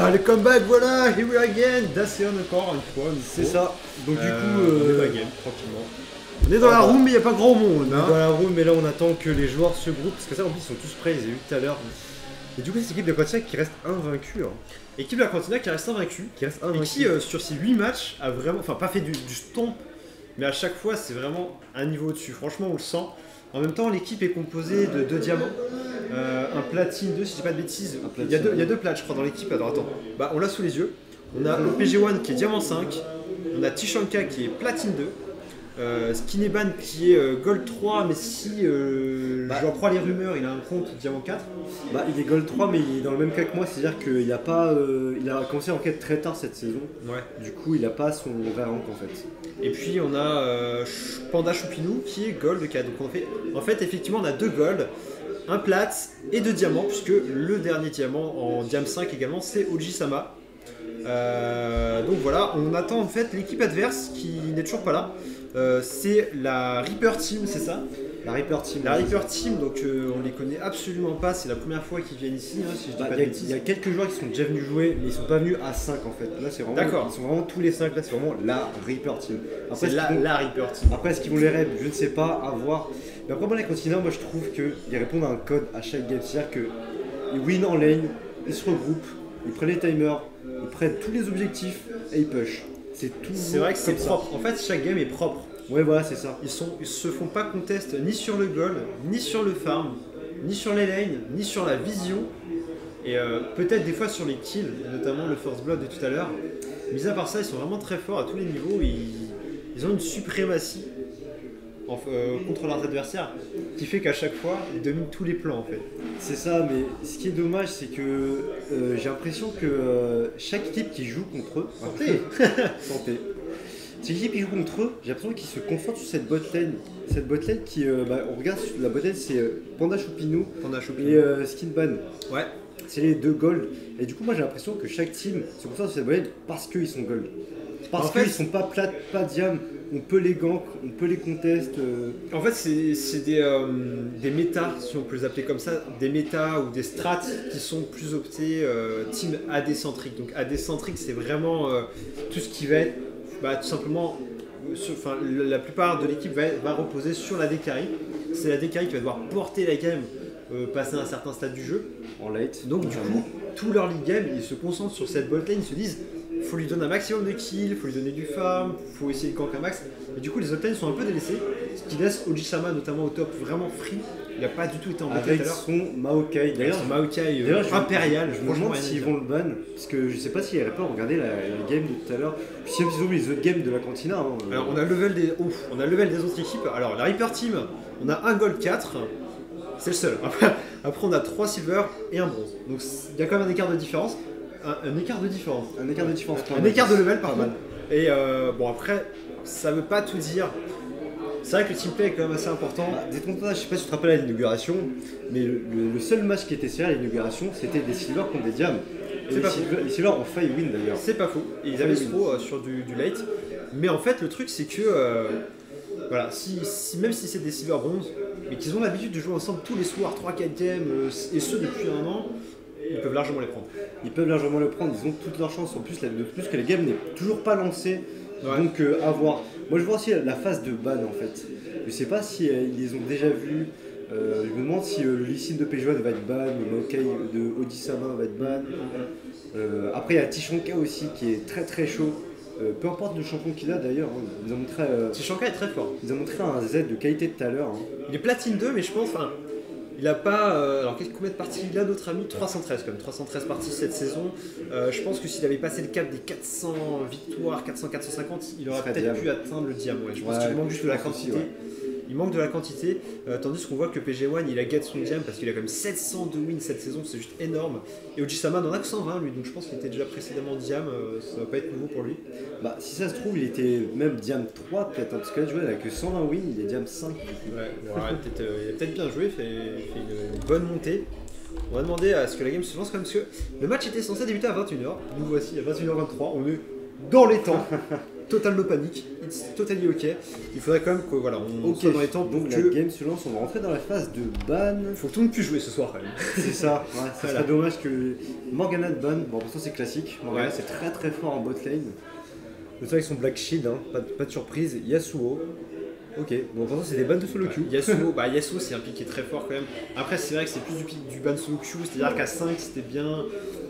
Ah, le comeback, voilà, here we are again. Dacian encore une fois. C'est ça. Donc du coup, on est back game, tranquillement. On est dans la room, mais il n'y a pas grand monde. Hein. Dans la room, mais là on attend que les joueurs se groupent. Parce que ça, en plus, ils sont tous prêts, ils les ont eu tout à l'heure. Et du coup, c'est l'équipe de Quantia qui reste invaincue. Hein. Équipe de la Cantina qui reste invaincue. Et qui, sur ces 8 matchs, a vraiment. Enfin, pas fait du stomp, mais à chaque fois, c'est vraiment un niveau au-dessus. Franchement, on le sent. En même temps, l'équipe est composée de 2 diamants. Un platine 2, si je dis pas de bêtises. Il y a deux plates, je crois, dans l'équipe. Alors attends, bah, on l'a sous les yeux. On a OPG1 qui est diamant 5. On a Tishanka qui est platine 2. Skinnyban qui est Gold 3, mais si j'en crois les rumeurs, il a un compte Diamant 4. Bah, il est Gold 3, mais il est dans le même cas que moi, c'est-à-dire qu'il a pas, il a commencé l'enquête très tard cette saison. Ouais. Du coup, il a pas son vrai rank en fait. Et puis on a Panda Choupinou qui est Gold 4. Donc en fait, effectivement, on a 2 Gold, un Plat et 2 Diamants, puisque le dernier diamant en Diam 5 également, c'est Oji-sama. Donc voilà, on attend en fait l'équipe adverse qui n'est toujours pas là. C'est la Reaper Team, c'est ça? La Reaper Team. La Reaper Team, donc on les connaît absolument pas, c'est la première fois qu'ils viennent ici, hein, si je dis pas de bêtises. Il y a quelques joueurs qui sont déjà venus jouer, mais ils sont pas venus à 5 en fait. Là, c'est vraiment. D'accord. Ils sont vraiment tous les 5, là, c'est vraiment la Reaper Team. Après, la Reaper Team. Après, est-ce qu'ils vont les raids? Je ne sais pas, à voir. Mais après, moi, les continents, moi je trouve qu'ils répondent à un code à chaque game. C'est-à-dire qu'ils win en lane, ils se regroupent, ils prennent les timers, ils prennent tous les objectifs et ils push. C'est tout. C'est vrai que c'est propre. En fait, chaque game est propre. Ouais, voilà, c'est ça. Ils se font pas contest ni sur le goal, ni sur le farm, ni sur les lanes, ni sur la vision. Et peut-être des fois sur les kills, notamment le first blood de tout à l'heure. Mis à part ça, ils sont vraiment très forts à tous les niveaux. Ils ont une suprématie contre leurs adversaires qui fait qu'à chaque fois, ils dominent tous les plans en fait. C'est ça, mais ce qui est dommage, c'est que j'ai l'impression que chaque équipe qui joue contre eux, santé. Chaque équipe qui joue contre eux, j'ai l'impression qu'ils se concentrent sur cette botlane. Cette botlane qui, on regarde la botlane, c'est Panda Choupinou et Skinban. Ouais. C'est les 2 gold. Et du coup, moi j'ai l'impression que chaque team se concentre sur cette botlane parce qu'ils sont gold. Parce qu'ils sont pas plat, pas diam. On peut les gank, on peut les contest. En fait, c'est des méta, si on peut les appeler comme ça, des méta ou des strats qui sont plus optés team AD centrique. Donc AD centrique, c'est vraiment tout ce qui va être, tout simplement, la plupart de l'équipe va reposer sur la carry. C'est la carry qui va devoir porter la game, passer à un certain stade du jeu. En late. Donc du coup, tout leur league game, ils se concentrent sur cette botlane, ils se disent faut lui donner un maximum de kills, faut lui donner du farm, faut essayer de gank un max. Et du coup, les outlanes sont un peu délaissés, ce qui laisse Oji-sama notamment au top vraiment free. Il n'a pas du tout été embêté tout à l'heure. Avec son Maokai. D'ailleurs, son Maokai impérial. Je me demande s'ils vont le ban, parce que je sais pas s'il n'y avait pas regardé la game de tout à l'heure. Puis si ils ont vu les autres games de la cantina. Hein, alors on a level des autres équipes. Alors la Reaper Team, on a un Gold 4. C'est le seul. Après on a 3 Silver et un Bronze. Donc il y a quand même un écart de différence. Un écart de différence. Un écart de différence. Un écart de level, pardon. Et bon, après, ça veut pas tout dire. C'est vrai que le teamplay est quand même assez important. Je sais pas si tu te rappelles à l'inauguration, mais le seul match qui était serré à l'inauguration, c'était des Silver contre des Diams. Les Silver ont failli win d'ailleurs. C'est pas faux. Et ils avaient trop sur du late. Mais en fait, le truc, c'est que. Voilà, même si c'est des Silver Bronze, mais qu'ils ont l'habitude de jouer ensemble tous les soirs, 3-4 games, et ce depuis un an. Ils peuvent largement les prendre. Ils peuvent largement le prendre, ils ont toutes leurs chances. En plus, de plus que les games n'est toujours pas lancé. Ouais. Donc à voir. Moi je vois aussi la phase de ban en fait. Je sais pas si ils les ont déjà vus. Je me demande si le Lee Sin de PG1 va être ban, le Maokai de Oji-sama va être ban. Après il y a Tishanka aussi qui est très très chaud. Peu importe le champion qu'il a d'ailleurs, hein. Ils ont montré. Tishanka est très fort. Ils ont montré un Z de qualité tout à l'heure. Hein. Il est platine 2, mais je pense. Il a pas. Alors, combien de parties il a, notre ami? 313 quand même. 313 parties cette saison. Je pense que s'il avait passé le cap des 400 victoires, 400-450, il aurait peut-être pu atteindre le diam. Ouais. Je pense qu'il manque juste de la quantité. Ouais. Il manque de la quantité, tandis qu'on voit que PG1 il a get son diam parce qu'il a quand même 700 de wins cette saison, c'est juste énorme. Et Oji-sama n'en a que 120 lui, donc je pense qu'il était déjà précédemment diam, ça va pas être nouveau pour lui. Bah si ça se trouve il était même diam 3 peut-être, hein, parce que là tu vois il a que 120 wins, il est diam 5. Ouais, il a peut-être bien joué, fait une bonne montée. On va demander à ce que la game se lance quand même, parce que le match était censé débuter à 21h, nous voici à 21h23, on est dans les temps. total no panique, it's totally ok. Il faudrait quand même que voilà, on soit dans les temps. Donc la game se lance, on va rentrer dans la phase de ban. Faut que tout le monde puisse jouer ce soir quand même. C'est ça, ouais, ça serait dommage que Morgana de ban, bon pour ça c'est classique, Morgana c'est très très fort en bot lane. C'est vrai qu'ils sont Black Shield, hein, pas de surprise, Yasuo. Ok, bon pour ça c'est des bans de solo queue. Yasuo, Yasuo c'est un pick qui est très fort quand même. Après c'est vrai que c'est plus du pick du ban solo queue, c'est-à-dire qu'à 5 c'était bien.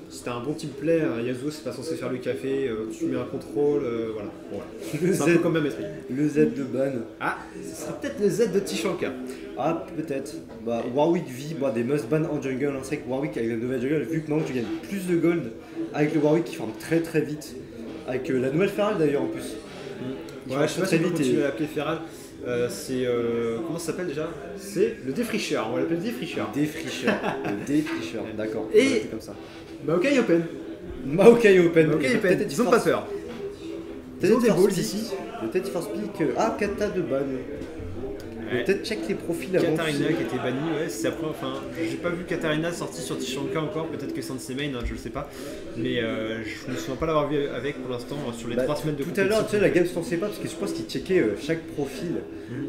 C'était un bon team play, Yasuo c'est pas censé faire le café, tu mets un contrôle, voilà. Bon, c'est un peu comme même esprit. Le Z de ban. Ah, ce sera peut-être le Z de Tishanka. Ah, peut-être. Warwick V, des must ban en jungle. Hein. C'est vrai que Warwick avec la nouvelle jungle, vu que maintenant tu gagnes plus de gold avec le Warwick qui farme très très vite. Avec la nouvelle Feral d'ailleurs en plus. Ouais, je sais pas si on peut continuer à l'appeler Feral. C'est. Comment ça s'appelle déjà? C'est le défricheur, on va l'appeler le défricheur. Le défricheur, d'accord. Et comme ça. Maokai Open. Maokai Open. Ils ont pas peur. Ils ont des balls ici. Peut-être Force Peak. Ah, Kata de ban. Peut-être check les profils avant. Katarina qui était bannie, ouais, c'est après, enfin, j'ai pas vu Katarina sortie sur Tishanka encore, peut-être que c'est un de ses mains, je le sais pas, mais je me souviens pas l'avoir vu avec pour l'instant sur les 3 semaines de tout à l'heure, tu sais, la game se lançait pas parce que je pense qu'ils checkaient chaque profil.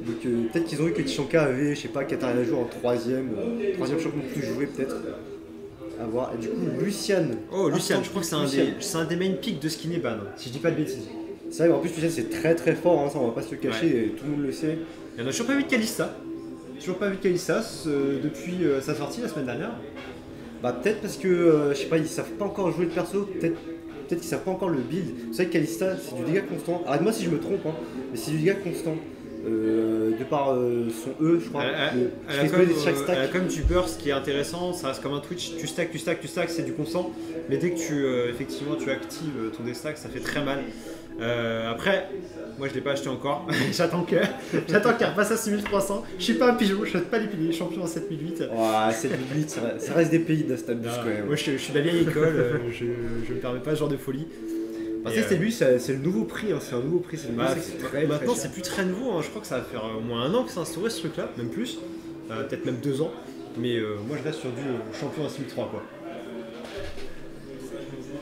Donc peut-être qu'ils ont vu que Tishanka avait, je sais pas, Katarina joué en 3ème champion plus joué peut-être. À voir. Et du coup, Lucian. Oh, Lucian, je crois que c'est un des main picks de Skinny Ban, si je dis pas de bêtises. C'est vrai, en plus, Lucian c'est très très fort, hein, ça on va pas se le cacher, tout le monde le sait. Il y en a toujours pas vu de Kalista. Toujours pas vu de Kalista depuis sa sortie la semaine dernière. Peut-être parce que, je sais pas, ils savent pas encore jouer le perso, peut-être qu'ils savent pas encore le build. C'est vrai que Kalista c'est du dégât constant. Arrête-moi si je me trompe, hein, mais c'est du dégât constant. De par son E, je crois. Elle a comme du burst qui est intéressant, ça reste comme un Twitch, tu stack, c'est du constant, mais dès que effectivement tu actives ton destack, ça fait très mal. Après, moi je l'ai pas acheté encore, j'attends qu'elle repasse à 6300, je suis pas un pigeon, je souhaite pas les piliers champions en 7008. Ouais, 7008, ça reste des pays d'Astabus quand même. Moi je suis de la vieille école, je me permets pas ce genre de folie. C'était c'est le nouveau prix, hein, c'est un nouveau prix. Maintenant c'est plus très nouveau, hein. Je crois que ça va faire au moins 1 an que c'est instauré ce truc là, même plus, peut-être même 2 ans, mais moi je reste sur du champion à 6003 quoi.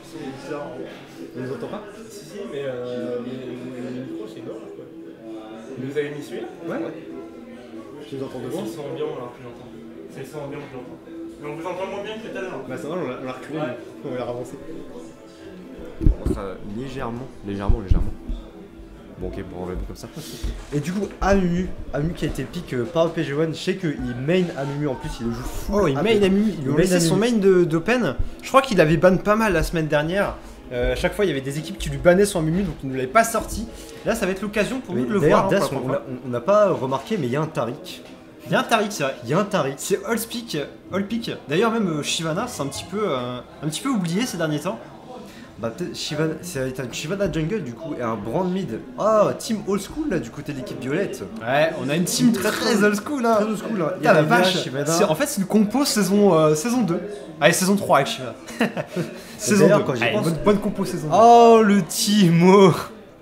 C'est bizarre. On nous entend pas? Si, mais le micro c'est gorge quoi. Vous avez mis celui-là? Ouais. Je vous entends de loin. C'est le son ambiant alors que j'entends. C'est le son ambiant que j'entends. Mais on vous entend moins bien que tout à l'heure. Ça va, on l'a reculé, on va la ravancer. On sera légèrement. Bon ok, bon on va mettre comme ça. Et du coup, Amumu qui a été pick par PG1, je sais qu'il main Amumu en plus, il le joue fou. Oh, il main Amumu, il a laissé son main d'Open. Je crois qu'il avait ban pas mal la semaine dernière. À chaque fois, il y avait des équipes qui lui bannaient son Amumu, donc il ne l'avait pas sorti. Là, ça va être l'occasion pour nous de le voir. D'ailleurs, on n'a pas remarqué, mais il y a un Taric. Il y a un Taric, c'est vrai. Il y a un Taric. C'est All Pick. D'ailleurs, même Shyvana, c'est un petit peu oublié ces derniers temps. Peut-être Shyvana, c'est un Shyvana jungle du coup et un brand mid. Oh, team old school là du côté de l'équipe violette. Ouais, on a une team très old school là. Très old school là. Il y a la vache. En fait, c'est une compo saison 2. Allez, saison 3 avec Shyvana. Saison 2. Quand j'y pense. Bonne compo saison 2. Oh, le Timo.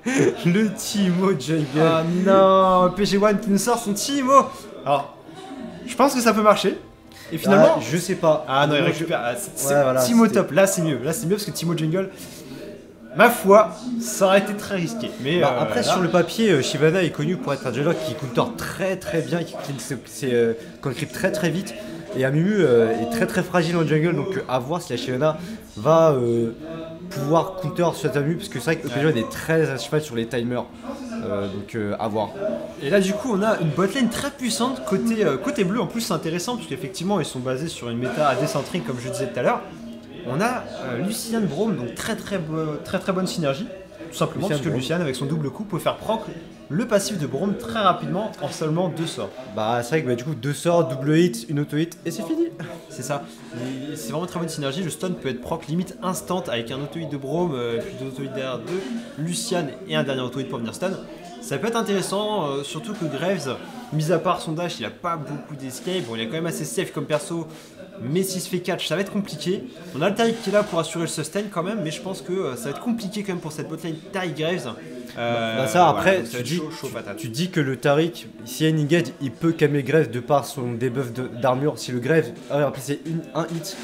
Le Timo jungle. Ah non, PG1 qui nous sort son Timo. Alors, je pense que ça peut marcher. Et finalement, je sais pas. Ah non, il récupère. Timo top, là c'est mieux parce que Timo Jungle, ma foi, ça aurait été très risqué. Mais après, sur le papier, Shyvana est connu pour être un jungler qui counter très très bien, qui creep très très vite. Et Amumu est très très fragile en jungle, donc à voir si la Shyvana va pouvoir counter sur Amumu, parce que c'est vrai que PG1 est très à cheval sur les timers. Donc à voir. Et là du coup on a une botlane très puissante côté bleu. En plus c'est intéressant parce qu'effectivement ils sont basés sur une méta AD centric comme je disais tout à l'heure. On a Lucian Braum, donc très bonne synergie. Tout simplement parce que Lucian avec son double coup peut faire proc le passif de Braum très rapidement en seulement 2 sorts. C'est vrai que du coup 2 sorts, double hit, une auto hit et c'est fini. C'est ça. C'est vraiment très bonne synergie. Le stun peut être proc limite instant avec un auto hit de Braum, puis 2 auto hits derrière de Lucian et un dernier auto hit pour venir stun. Ça peut être intéressant, surtout que Graves, mis à part son dash, il a pas beaucoup d'escape. Bon, il est quand même assez safe comme perso, mais s'il se fait catch, ça va être compliqué. On a le Taric qui est là pour assurer le sustain quand même, mais je pense que ça va être compliqué quand même pour cette botlane Taric Graves. Après, voilà, tu dis que le Taric, s'il y a une engage, il peut calmer Graves de par son debuff d'armure. Si le Graves, c'est un hit,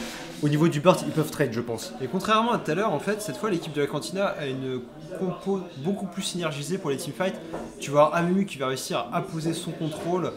au niveau du burst, ils peuvent trade, je pense. Et contrairement à tout à l'heure, en fait, cette fois, l'équipe de la Cantina a une compo beaucoup plus synergisée pour les teamfights. Tu vois Amumu qui va réussir à poser son contrôle,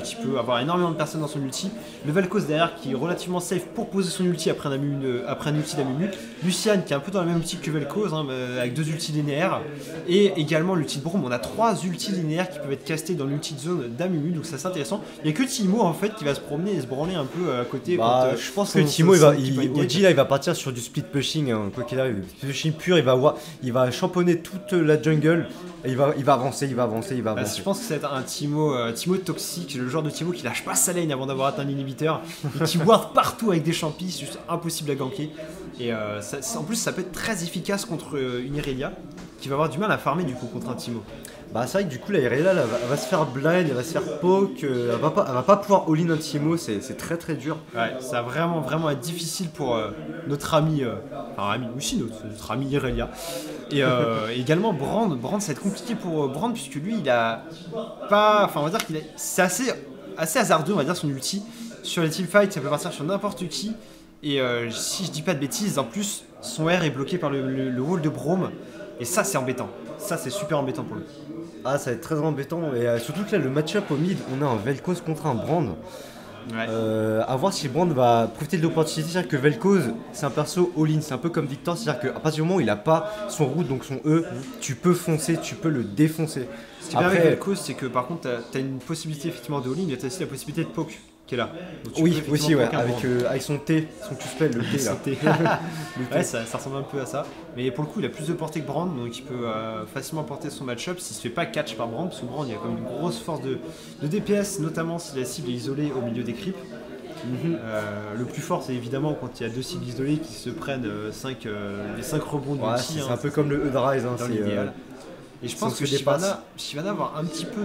qui peut avoir énormément de personnes dans son ulti. Le Vel'Koz derrière qui est relativement safe pour poser son ulti après un ulti d'Amumu. Lucian qui est un peu dans la même ulti que Vel'Koz, hein, avec 2 ultis linéaires. Et également l'ulti de Braum. On a 3 ultis linéaires qui peuvent être castés dans l'ulti de zone d'Amumu, donc ça c'est intéressant. Il n'y a que Timo en fait qui va se promener et se branler un peu à côté. Je pense que Timo, Oji là, il va partir sur du split pushing, hein, quoi qu'il arrive. Split pushing pur, il va champonner toute la jungle. Et il va avancer. Je pense que c'est un Timo toxique, le genre de Timo qui lâche pas sa lane avant d'avoir atteint l'inhibiteur et qui ward partout avec des champis, c'est juste impossible à ganker. Et en plus, ça peut être très efficace contre une Irelia qui va avoir du mal à farmer du coup contre un Timo. Bah c'est vrai que du coup la Irelia elle va se faire blind, elle va se faire poke, elle va pas pouvoir all-in un Timo, c'est très très dur. Ouais, ça va vraiment être difficile pour notre ami, notre ami Irelia. Et également Brand, ça va être compliqué pour Brand puisque lui il a pas, enfin on va dire c'est assez hasardeux on va dire son ulti. Sur les teamfights ça peut partir sur n'importe qui. Et si je dis pas de bêtises, en plus son R est bloqué par le wall de Braum. Et ça c'est embêtant, ça c'est super embêtant pour lui. Ah ça va être très embêtant et surtout que là le match-up au mid on a un Vel'Koz contre un Brand. Ouais. À voir si Brand va profiter de l'opportunité, c'est-à-dire que Vel'Koz c'est un perso all-in, c'est un peu comme Victor, c'est-à-dire qu'à partir du moment où il a pas son root donc son E, tu peux foncer, tu peux le défoncer. Ce qui est bien avec Vel'Koz c'est que par contre t'as une possibilité effectivement de all-in, mais t'as aussi la possibilité de poke qui est là. Oui aussi ouais, avec son T, son Q-spell, le T là. Ouais ça ressemble un peu à ça, mais pour le coup il a plus de portée que Brand, donc il peut facilement porter son match-up s'il se fait pas catch par Brand, parce que Brand il a comme une grosse force de DPS, notamment si la cible est isolée au milieu des creeps. Le plus fort c'est évidemment quand il y a 2 cibles isolées qui se prennent les 5 rebonds de l'ulti. C'est un peu comme le E-Drise dans l'idéal. Et je pense que Shyvana va avoir un petit peu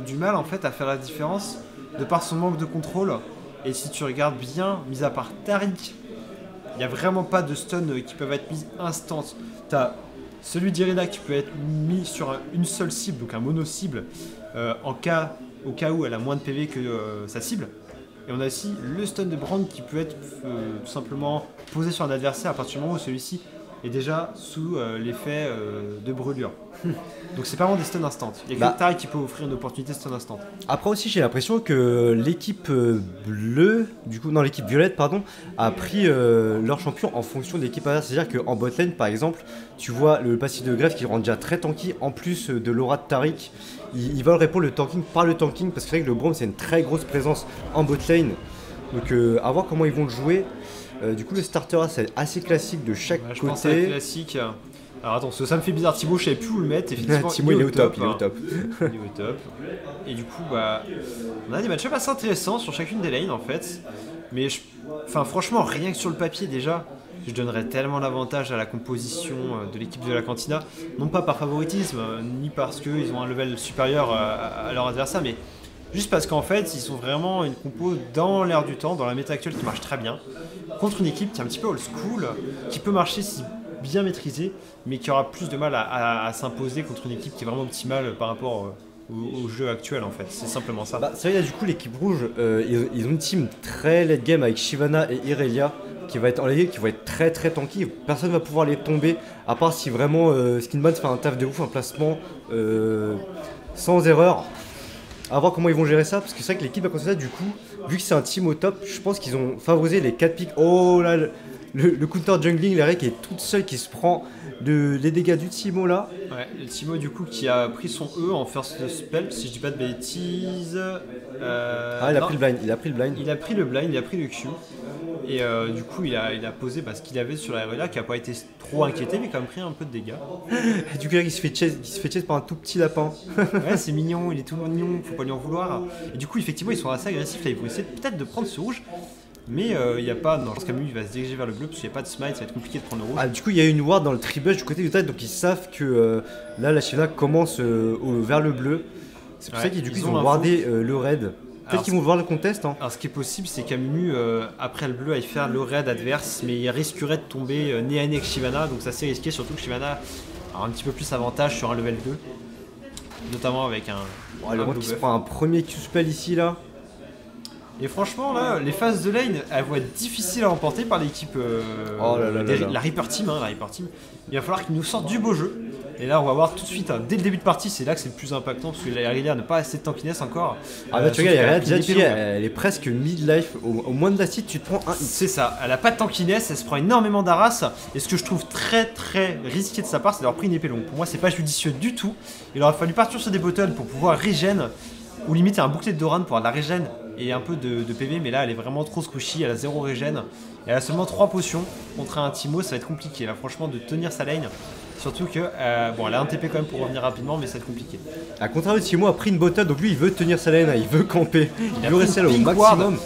du mal en fait à faire la différence de par son manque de contrôle. Et si tu regardes bien, mis à part Taric, il n'y a vraiment pas de stun qui peuvent être mis instant. Tu as celui d'Irina qui peut être mis sur une seule cible, donc un mono cible, au cas où elle a moins de PV que sa cible. Et on a aussi le stun de Brand qui peut être tout simplement posé sur un adversaire à partir du moment où celui-ci est déjà sous l'effet de brûlure. Donc c'est pas vraiment des stuns instant. Il y a que Taric qui peut offrir une opportunité stun instant. Après aussi j'ai l'impression que l'équipe l'équipe violette pardon, a pris leur champion en fonction de l'équipe adverse. C'est-à-dire qu'en botlane par exemple, tu vois le passif de Grefg qui rend déjà très tanky, en plus de l'aura de Taric, ils veulent répondre le tanking par le tanking parce que c'est vrai que le Braum c'est une très grosse présence en botlane. Donc à voir comment ils vont le jouer. Du coup le starter c'est assez classique de chaque côté. Je pense que c'est classique. Alors attends, ça me fait bizarre, Timo je savais plus où le mettre. Effectivement, Timo il est au top. Il est au top. Et du coup on a des match-ups assez intéressants sur chacune des lanes en fait. Mais franchement rien que sur le papier déjà, je donnerais tellement l'avantage à la composition de l'équipe de la Cantina. Non pas par favoritisme, ni parce qu'ils ont un level supérieur à leur adversaire, mais juste parce qu'en fait ils sont vraiment une compo dans l'air du temps, dans la méta actuelle qui marche très bien, contre une équipe qui est un petit peu old school, qui peut marcher si bien maîtrisée, mais qui aura plus de mal à s'imposer contre une équipe qui est vraiment optimale par rapport au jeu actuel en fait, c'est simplement ça. C'est vrai, du coup l'équipe rouge, ils ont une team très late game avec Shyvana et Irelia qui va être en late game, qui va être très très tanky, personne va pouvoir les tomber, à part si vraiment Skinban fait un taf de ouf, un placement sans erreur. À voir comment ils vont gérer ça, parce que c'est vrai que l'équipe a constaté du coup, vu que c'est un team au top, je pense qu'ils ont favorisé les 4 pics. Oh là, le counter jungling, la qui est toute seule qui se prend les dégâts du Timo là. Ouais, le Timo du coup qui a pris son E en first spell, si je dis pas de bêtises. Il a pris le blind. Il a pris le blind, il a pris le Q. Et du coup il a posé ce qu'il avait sur la RLA qui a pas été trop inquiété mais qui a quand même pris un peu de dégâts. Et du coup il se fait chase par un tout petit lapin. Ouais c'est mignon, il est tout mignon, faut pas lui en vouloir. Et du coup effectivement ils sont assez agressifs là, ils vont essayer peut-être de prendre ce rouge. Mais il n'y a pas, non, je pense qu'Amu va se diriger vers le bleu parce qu'il n'y a pas de smite, ça va être compliqué de prendre le rouge. Du coup il y a une ward dans le tribush du côté du tête, donc ils savent que là la Shyvana commence vers le bleu. C'est pour ça qu'ils ils ont wardé le raid. Peut-être qu'ils vont voir le contest. Hein. Alors ce qui est possible c'est qu'Amu après le bleu aille faire le raid adverse, mais il risquerait de tomber nez à nez avec Shyvana, donc c'est assez risqué, surtout que Shyvana a un petit peu plus avantage sur un level 2. Notamment avec un... le mec qui se prend un premier Q-spell ici là. Et franchement, là, les phases de lane, elles vont être difficiles à remporter par l'équipe. La Reaper Team, la Reaper Team. Il va falloir qu'ils nous sortent du beau jeu. Et là, on va voir tout de suite, dès le début de partie, c'est là que c'est le plus impactant parce que la Irelia n'a pas assez de tankiness encore. Ah bah tu regardes, elle est presque mid-life. Au moins de la site, tu te prends un hit. C'est ça, elle a pas de tankiness, elle se prend énormément d'arras. Et ce que je trouve très très risqué de sa part, c'est d'avoir pris une épée longue. Pour moi, c'est pas judicieux du tout. Il aurait fallu partir sur des bottles pour pouvoir régène. Ou limite un bouclier de Doran pour avoir de la régène et un peu de PV, mais là elle est vraiment trop squishy, elle a 0 régène. Et elle a seulement 3 potions contre un Timo, ça va être compliqué là franchement de tenir sa lane. Surtout que, bon elle a un TP quand même pour revenir rapidement, mais ça va être compliqué. A contrario, Timo a pris une bottle, donc lui il veut tenir sa lane, il veut camper, il veut rester là au maximum.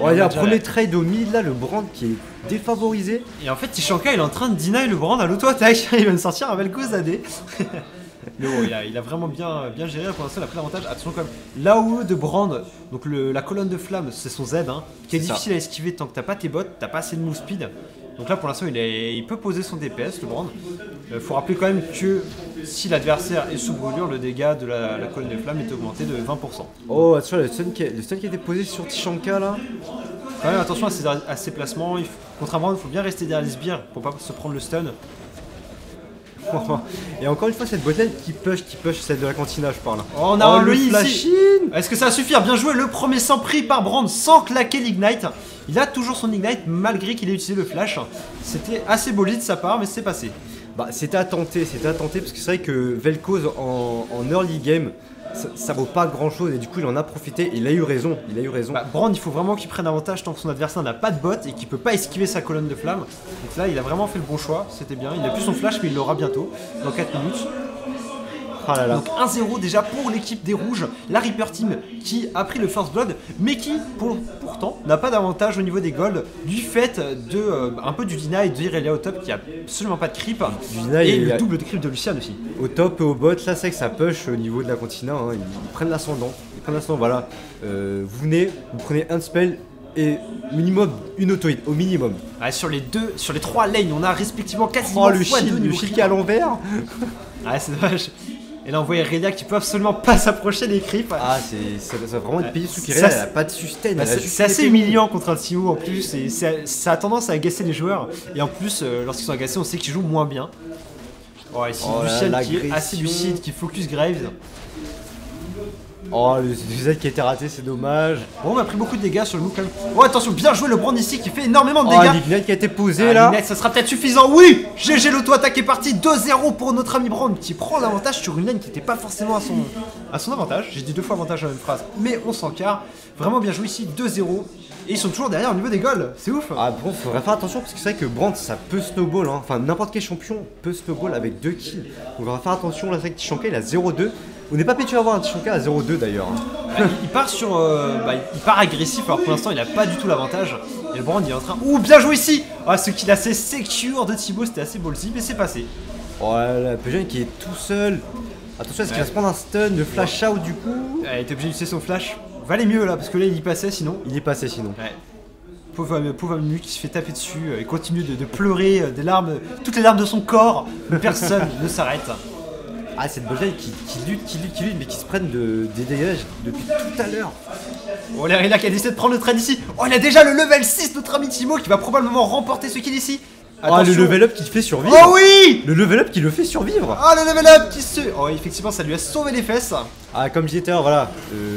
On va dire un premier trade au mid là, le Brand qui est défavorisé. Et en fait Tishanka il est en train de deny le Brand à l'auto-attaque, il va me sortir un Vel'Koz AD. Mais bon, il a vraiment bien géré, pour l'instant il a pris l'avantage. Attention quand même, l'AOE de Brand, donc la colonne de flamme, c'est son Z, hein, qui est difficile à esquiver tant que t'as pas tes bots, t'as pas assez de move speed. Donc là pour l'instant il peut poser son DPS, le Brand. Faut rappeler quand même que si l'adversaire est sous brûlure, le dégât de la colonne de flamme est augmenté de 20%. Oh attention, le stun qui a été posé sur Tishanka là. Quand même attention à ses placements, contre un Brand il faut bien rester derrière les sbires pour pas se prendre le stun. Et encore une fois cette botlane qui push celle de la cantina je parle. Oh, on a un le Lui flash ici. Est-ce que ça va suffire? Bien joué, le premier sang pris par Brand sans claquer l'ignite. Il a toujours son ignite malgré qu'il ait utilisé le flash. C'était assez bolide de sa part mais c'est passé. Bah c'était à tenter parce que c'est vrai que Vel'Koz en early game ça vaut pas grand chose et du coup il en a profité, il a eu raison. Bah, Brand il faut vraiment qu'il prenne avantage tant que son adversaire n'a pas de bot et qu'il peut pas esquiver sa colonne de flamme. Donc là il a vraiment fait le bon choix, c'était bien, il a plus son flash mais il l'aura bientôt, dans 4 minutes. Oh là là. Donc 1-0 déjà pour l'équipe des rouges, la Reaper Team qui a pris le First Blood mais qui pourtant n'a pas d'avantage au niveau des golds du fait de un peu du deny de Irelia au top qui a absolument pas de creep et le double de creep de Lucian aussi. Au top et au bot, là c'est vrai que ça push au niveau de la cantina, hein. Ils prennent l'ascendant, voilà. Vous prenez un spell et minimum une auto-hit, au minimum. Ouais, sur les 3 lanes on a respectivement quasiment le shield à l'envers. Ah c'est dommage. Et là on voit Irelia qui peut absolument pas s'approcher des creeps. Ah ça va vraiment être payé sous qu'Irelia, elle a pas de sustain. C'est assez humiliant contre un Timo en plus et ça a tendance à agacer les joueurs. Et en plus lorsqu'ils sont agacés on sait qu'ils jouent moins bien. Oh ici Lucian qui est assez lucide, qui focus Graves. Oh le Z qui a été raté, c'est dommage. Bon on a pris beaucoup de dégâts sur le move quand même. Oh attention, bien joué le Brand ici qui fait énormément de dégâts. Oh l'ignite qui a été posé là. L'ignite ça sera peut-être suffisant, oui. GG l'auto-attaque est parti, 2-0 pour notre ami Brand qui prend l'avantage sur une lane qui n'était pas forcément à son avantage. J'ai dit 2 fois avantage dans la même phrase, mais on s'en carre. Vraiment bien joué ici, 2-0. Et ils sont toujours derrière au niveau des golds, c'est ouf. Ah bon, faudrait faire attention parce que c'est vrai que Brand ça peut snowball, hein. Enfin n'importe quel champion peut snowball avec 2 kills. Donc on va faire attention, là c'est vrai que Tishanka il a 0-2. On n'est pas habitué à voir un Tishanka à 0-2 d'ailleurs. Hein. Il part il part agressif alors pour l'instant il a pas du tout l'avantage. Et le Brand il est en train. Ouh bien joué ici. Ah ce qu'il a assez secure de Thibaut c'était assez ballsy mais c'est passé. Oh là là, Peugeot qui est tout seul. Attention, est-ce qu'il va se prendre un stun de flash out du coup? Il était obligé d'utiliser son flash. Valait mieux là parce que là il y passait sinon. Il y passé sinon. Ouais. Pauvre Amu qui se fait taper dessus et continue de pleurer des larmes, toutes les larmes de son corps. Personne ne s'arrête. Ah cette Bojaï qui lutte mais qui se prennent des dégâts depuis tout à l'heure. Oh Irelia qui a décidé de prendre le trade ici. Oh il a déjà le level 6 notre ami Timo qui va probablement remporter ce kill ici. Ah le level up qui le fait survivre. Oh oui. Le level up qui le fait survivre. Ah le level up qui se... Oh effectivement ça lui a sauvé les fesses. Ah comme je disais tout à l'heure, voilà,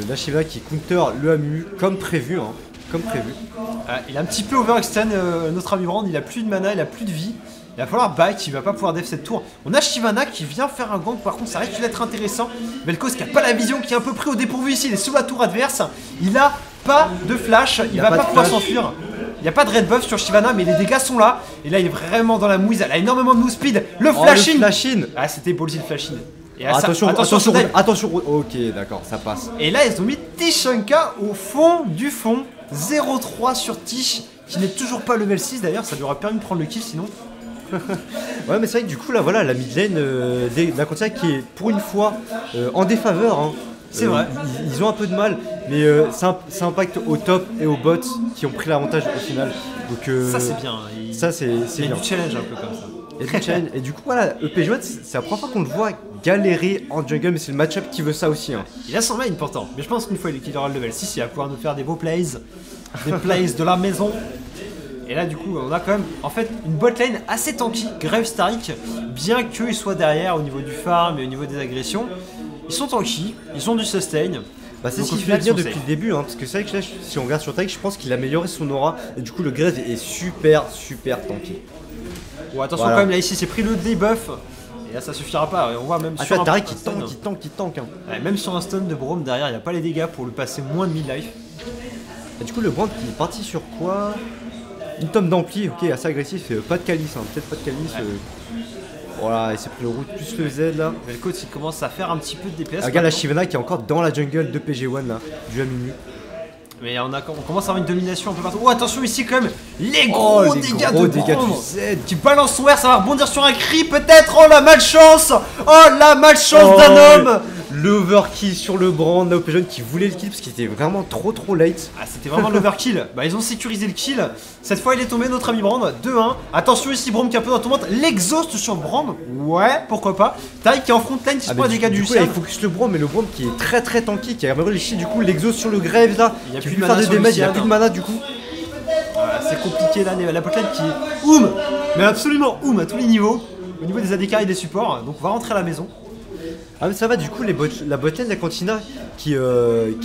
la Shiva qui counter le Amu comme prévu, hein. Comme prévu. Il a un petit peu overextend notre ami Brand, il a plus de mana, il a plus de vie. Il va falloir back, il va pas pouvoir def cette tour. On a Shyvana qui vient faire un gank, par contre ça risque d'être intéressant. Vel'Koz qui a pas la vision, qui est un peu pris au dépourvu ici, il est sous la tour adverse. Il a pas de flash, il va pas pouvoir s'enfuir. Il n'y a pas de red buff sur Shyvana mais les dégâts sont là. Et là il est vraiment dans la mouise, elle a énormément de move speed. Le flash-in. Ah c'était ballsy le flash-in. Et attention, ok d'accord, ça passe. Et là ils ont mis Tishanka au fond du fond. 0-3 sur Tish, qui n'est toujours pas level 6 d'ailleurs, ça lui aurait permis de prendre le kill sinon. Ouais mais c'est vrai que du coup là voilà la mid lane de la Contia qui est pour une fois en défaveur, hein. C'est vrai. Ils ont un peu de mal mais ça impacte au top et aux bots qui ont pris l'avantage au final. Donc ça c'est bien. Ça c'est bien. Du challenge un peu comme ça. Il y a du challenge. Et du coup, voilà, EPJ1, c'est la première fois qu'on le voit galérer en jungle, mais c'est le match-up qui veut ça aussi. Hein. Il a son main pourtant, mais je pense qu'une fois qu'il aura le level 6, il va pouvoir nous faire des beaux plays, des plays de la maison. Et là, du coup, on a quand même en fait une botlane assez tanky, Grave Starik, bien qu'ils soient derrière au niveau du farm et au niveau des agressions. Ils sont tanky, ils ont du sustain. Bah c'est ce qu'il fait bien depuis le début, hein, parce que c'est vrai que là, si on regarde sur Tarik, je pense qu'il a amélioré son aura, et du coup le Grave est super tanky. Bon, attention quand même, là ici c'est pris le debuff, et là ça suffira pas, on voit même sur un Tarik qui tank. Hein. Ouais, même sur un stun de Braum derrière, il n'y a pas les dégâts pour lui passer moins de mid-life. Et du coup le Brand qui est parti sur quoi? Une tome d'ampli, ok, assez agressif, pas de calice, hein, peut-être pas de calice. Voilà, il s'est pris le route plus le Z là. Vel'Koz il commence à faire un petit peu de DPS. Regarde la Shyvana qui est encore dans la jungle de PG1 là, du Aminu. Mais on commence à avoir une domination un peu partout. Oh attention ici quand même, les gros dégâts du Z qui balance son R, ça va rebondir sur un cri peut-être. Oh la malchance, d'un homme. L'overkill sur le Brand, là, PG1 qui voulait le kill parce qu'il était vraiment trop late. Ah c'était vraiment l'overkill. Bah ils ont sécurisé le kill. Cette fois il est tombé notre ami Brand, 2-1. Attention ici Braum qui est un peu dans la tourmente. L'exhaust sur Brand, ouais pourquoi pas. Tarik qui est en front lane, 6 points de dégâts du Lucian. Il focus le Braum, mais le Braum qui est très tanky, qui a amélioré les shields, du coup l'exhaust sur le Grave là. Il y a plus de mana sur Lucian. Il y a plus de mana du coup. Voilà, c'est compliqué là, la botlane qui est mais absolument à tous les niveaux. Au niveau des ADK et des supports, donc on va rentrer à la maison. Ah mais ça va du coup la botlane de la Cantina qui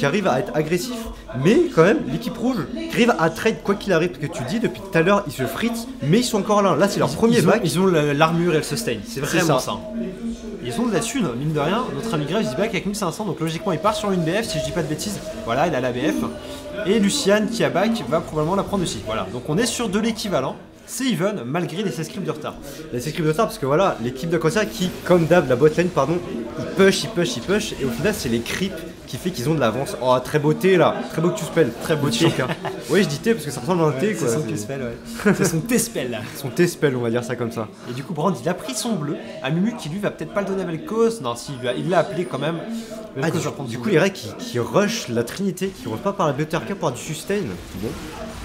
arrive à être agressif, mais quand même l'équipe rouge arrive à trade quoi qu'il arrive, parce que tu dis depuis tout à l'heure ils se fritent, mais ils sont encore là, c'est leur premier back. Ils ont l'armure et le sustain, c'est vraiment ça. Ils ont de la thune, mine de rien, notre ami Graves il back avec 1500, donc logiquement il part sur une BF si je dis pas de bêtises, voilà il a la BF, et Lucian qui a back va probablement la prendre aussi, voilà, donc on est sur de l'équivalent. C'est even malgré les 16 creeps de retard. Les 16 creeps de retard parce que voilà, l'équipe de Cantina qui, comme d'hab, la botlane, pardon, ils push, et au final c'est les creeps qui fait qu'ils ont de l'avance. Oh, très beau T là, très beau Q-spell, très beau T. Oui, je dis T parce que ça ressemble à un T quoi. C'est son Q-spell, ouais. C'est son T-spell là. Son T-spell, on va dire ça comme ça. Et du coup, Brand il a pris son bleu. Amumu qui lui va peut-être pas le donner à Vel'Koz. Non, si, il l'a appelé quand même. Du coup, les règles qui rush la Trinité, qui ne pas par la BTRK pour du sustain. Bon.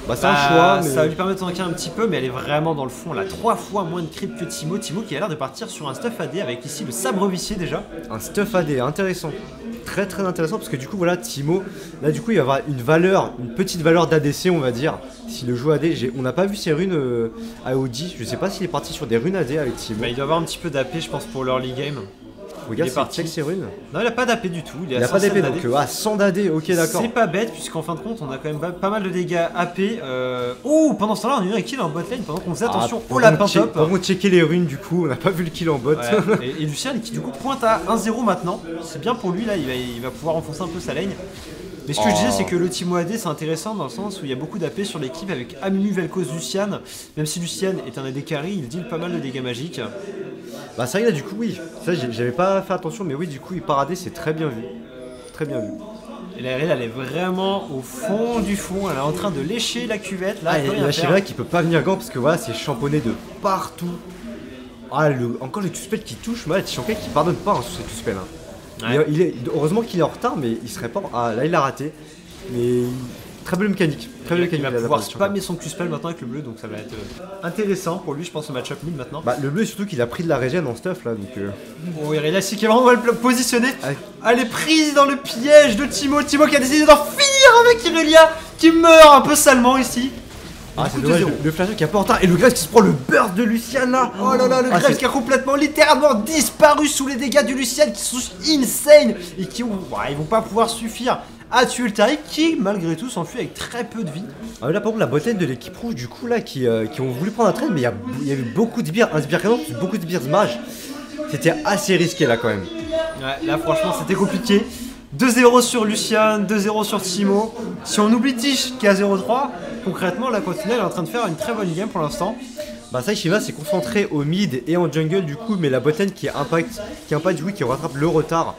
Bah c'est un choix, mais... Ça va lui permettre de tanker un petit peu, mais elle est vraiment dans le fond. Elle a 3 fois moins de creep que Timo. Timo qui a l'air de partir sur un stuff AD avec ici le sabre vicié déjà. Un stuff AD, intéressant. Très intéressant parce que du coup voilà Timo, là du coup il va avoir une petite valeur d'ADC on va dire. Si le joue AD, on n'a pas vu ses runes à Audi, je sais pas s'il est parti sur des runes AD avec Timo. Bah, il doit avoir un petit peu d'AP je pense pour l'early game. Regarde, check ses runes. Non, il a pas d'AP du tout. Il a pas d'AP donc 100 d'AD, ok d'accord. C'est pas bête, puisqu'en fin de compte, on a quand même pas mal de dégâts AP. Oh, pendant ce temps-là, on a eu un kill en botlane pendant qu'on faisait attention au lapin top. Pendant qu'on checkait les runes, du coup, on n'a pas vu le kill en bot. Ouais. Et Lucian qui du coup pointe à 1-0 maintenant. C'est bien pour lui, là, il va pouvoir enfoncer un peu sa lane. Mais ce que je disais, c'est que le Timo AD c'est intéressant dans le sens où il y a beaucoup d'AP sur l'équipe avec Aminu, Vel'Koz, Lucian. Même si Lucian est un AD carry, il deal pas mal de dégâts magiques. Bah c'est vrai que là du coup oui, ça j'avais pas fait attention mais oui du coup il part AD, c'est très bien vu. Très bien vu. Et la RL elle est vraiment au fond du fond, elle est en train de lécher la cuvette là. Et la Chirac qui peut pas venir gant parce que voilà c'est champonné de partout. Ah encore le Q-spell qui touche, moi Tishankai qui pardonne pas hein, sur ce Q-spell. Hein. Ouais. Heureusement qu'il est en retard mais il serait pas... Ah là il a raté. Mais... Très belle mécanique. Il va pouvoir spammer son Q-spell maintenant avec le bleu, donc ça va être intéressant pour lui, je pense, au match-up mid maintenant. Bah, le bleu, surtout qu'il a pris de la régène en stuff là, donc. Oh, Irelia qui est vraiment mal positionné. Elle est prise dans le piège de Timo. Timo qui a décidé d'en finir avec Irelia qui meurt un peu salement ici. Ah, c'est dommage, le flash qui a pas en retard et le Graves qui se prend le burst de Lucian là. Oh là là, le Graves qui a complètement, littéralement disparu sous les dégâts du Lucian qui sont insane et qui ils vont pas pouvoir suffire à tuer le Tarik qui malgré tout s'enfuit avec très peu de vie. Ah là par contre la botlane de l'équipe rouge du coup là qui ont voulu prendre un trade mais il y avait beaucoup de sbires, un sbire canon, beaucoup de sbires mage. C'était assez risqué là quand même. Ouais là franchement c'était compliqué. 2-0 sur Lucian, 2-0 sur Timo. Si on oublie Tish qui est à 0-3, concrètement la Cantina est en train de faire une très bonne game pour l'instant. Bah ça Shiva s'est concentré au mid et en jungle du coup mais la botlane qui impact du coup qui rattrape le retard.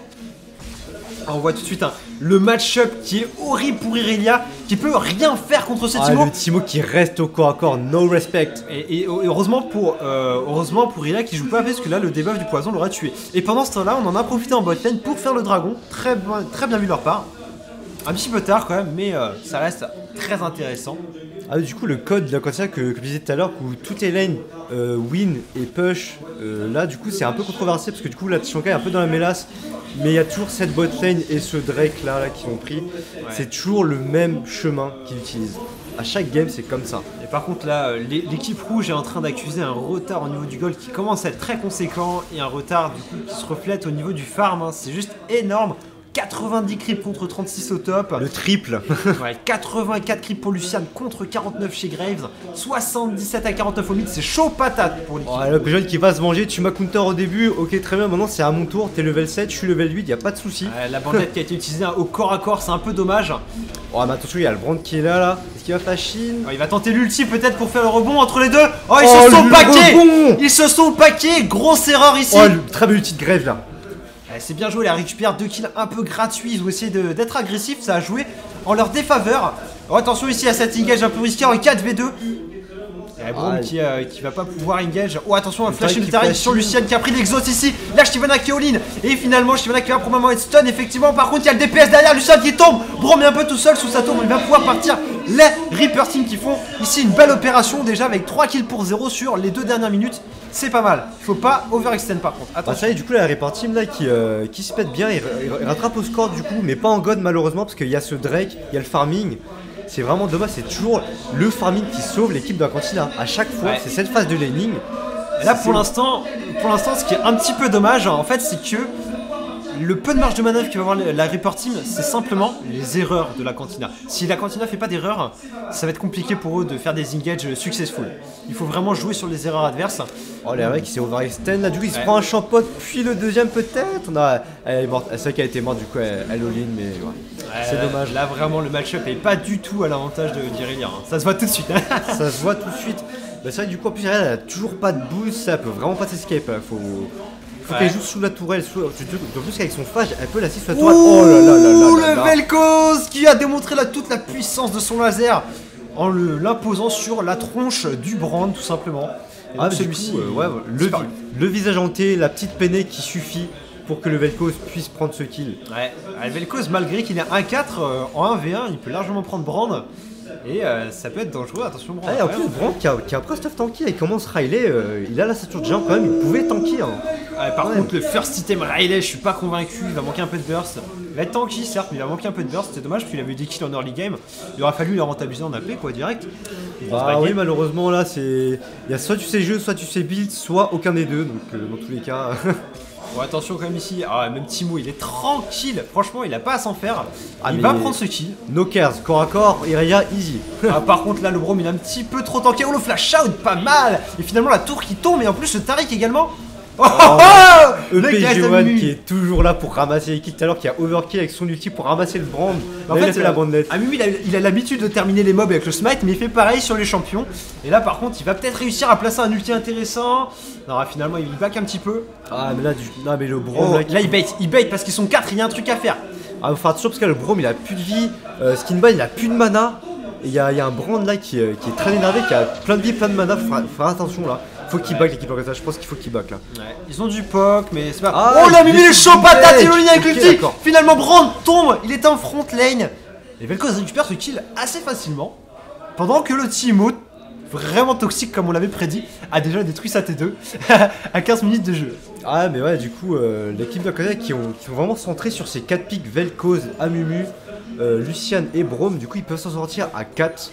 Alors on voit tout de suite le match-up qui est horrible pour Irelia, qui peut rien faire contre ce Timo. Le Timo qui reste au corps à corps, no respect. Et heureusement pour Irelia qui joue pas parce que là le debuff du poison l'aurait tué. Et pendant ce temps-là, on en a profité en botlane pour faire le dragon, très bien vu de leur part. Un petit peu tard quand même, mais ça reste très intéressant. Ah, du coup, le code de la cantina que je disais tout à l'heure, où toutes les lanes win et push, là, du coup, c'est un peu controversé parce que du coup, là, Shankai est un peu dans la mélasse, mais il y a toujours cette bot lane et ce Drake là qu'ils ont pris. C'est toujours le même chemin qu'ils utilisent. À chaque game, c'est comme ça. Et par contre, là, l'équipe rouge est en train d'accuser un retard au niveau du gold qui commence à être très conséquent et un retard du coup qui se reflète au niveau du farm. Hein. C'est juste énorme. 90 creeps contre 36 au top. Le triple. Ouais, 84 creeps pour Lucian contre 49 chez Graves. 77 à 49 au mid, c'est chaud patate pour l'équipe. Oh, le jeune qui va se manger, tu m'as counter au début, ok très bien, maintenant c'est à mon tour, t'es level 7, je suis level 8, y a pas de souci. La bandette qui a été utilisée au corps à corps, c'est un peu dommage. Oh mais attention, il y a le Brand qui est là, est-ce qu'il va flashine? Il va tenter l'ulti peut-être pour faire le rebond entre les deux. Oh, ils se sont paqués. Ils se sont paqués, grosse erreur ici. Oh, le très bel ulti de Grave là. C'est bien joué, il a récupéré 2 kills un peu gratuits. Ils ont essayé d'être agressifs, ça a joué en leur défaveur. Oh, attention ici à cet engage un peu risqué en 4v2. Et Braum qui va pas pouvoir engage. Oh, attention, un flash militaire sur Lucian qui a pris l'exhaust ici. Là, Shyvana qui all-in. Et finalement, Shyvana qui va probablement être stun. Effectivement, par contre, il y a le DPS derrière. Lucian qui tombe. Braum est un peu tout seul sous sa tour. Il va pouvoir partir. Les Reaper Team qui font ici une belle opération déjà avec 3 kills pour 0 sur les 2 dernières minutes. C'est pas mal. Il faut pas overextend par contre. Attention. Ça y est, du coup, la Reaper Team là qui se pète bien. Il rattrape au score du coup, mais pas en god malheureusement parce qu'il y a ce Drake, il y a le farming. C'est vraiment dommage, c'est toujours le farming qui sauve l'équipe de la cantina. À chaque fois, c'est cette phase de laning. Et là, pour l'instant, ce qui est un petit peu dommage, en fait, c'est que le peu de marge de manœuvre que va avoir la Reaper Team, c'est simplement les erreurs de la cantina. Si la cantina fait pas d'erreurs, ça va être compliqué pour eux de faire des engages successful. Il faut vraiment jouer sur les erreurs adverses. Oh, les mecs, il s'est overextend là, du coup, il se prend un champot, puis le deuxième peut-être. Elle est morte, c'est vrai qu'elle a été morte, du coup, elle all-in, mais ouais. C'est dommage. Là, vraiment, le match-up est pas du tout à l'avantage d'Irelia. Hein. Ça se voit tout de suite. Ça se voit tout de suite. Bah, c'est vrai que du coup, en plus, elle a toujours pas de boost, ça peut vraiment pas s'escape. Faut qu'elle joue sous la tourelle, en plus qu'avec son phage, elle peut l'assis sous la tourelle. Oh là là là là. Le Vel'Koz qui a démontré toute la puissance de son laser en l'imposant sur la tronche du Brand tout simplement. Et celui-ci, le visage hanté, la petite peinée qui suffit pour que le Vel'Koz puisse prendre ce kill. Ouais, le Vel'Koz malgré qu'il est 1-4 en 1v1, il peut largement prendre Brand. Et ça peut être dangereux, attention Brand. En plus, Brand qui a après stuff tanky, il commence Riley, il a la stature de géant quand même, il pouvait tanky. Hein. Par contre, le first item Riley, je suis pas convaincu, il va manquer un peu de burst. Il va être tanky certes, mais il va manquer un peu de burst, c'est dommage parce qu'il avait eu des kills en early game. Il aurait fallu le rentabiliser en AP quoi, direct. Oui, malheureusement là, il y a soit tu sais jeu, soit tu sais build, soit aucun des deux, donc dans tous les cas. Bon, attention quand même ici, même Timo il est tranquille, franchement il a pas à s'en faire, il va prendre ce kill. No cares, corps à corps, Irelia easy. Par contre là le Braum il est un petit peu trop tanké, oh le flash out, pas mal. Et finalement la tour qui tombe et en plus le Taric également. EPG1 qui est toujours là pour ramasser les kills tout à l'heure, qui a overkill avec son ulti pour ramasser le Brand. En fait, la bandette. Amumu il a l'habitude de terminer les mobs avec le smite, mais il fait pareil sur les champions. Et là par contre il va peut-être réussir à placer un ulti intéressant. Non, finalement il back un petit peu. Mais le Braum là il bait parce qu'ils sont 4, il y a un truc à faire. Faut faire attention parce que le Braum il a plus de vie, Skinban il a plus de mana. Et il y a un Brand là qui est très énervé, qui a plein de vie, plein de mana, faut faire attention là. Faut qu'il back l'équipe comme ça, je pense qu'il faut qu'il back là. Ils ont du POC, mais c'est pas. Oh là, Mimi, il est chaud patate, il est avec l'ulti. Finalement, Brand tombe, il est en front lane. Et Vel'Koz récupère ce kill assez facilement. Pendant que le Timo, vraiment toxique comme on l'avait prédit, a déjà détruit sa T2 à 15 minutes de jeu. Mais ouais, du coup, l'équipe de Korea qui ont vraiment centré sur ces 4 picks Vel'Koz, Amumu, Lucian et Braum, du coup ils peuvent s'en sortir à 4.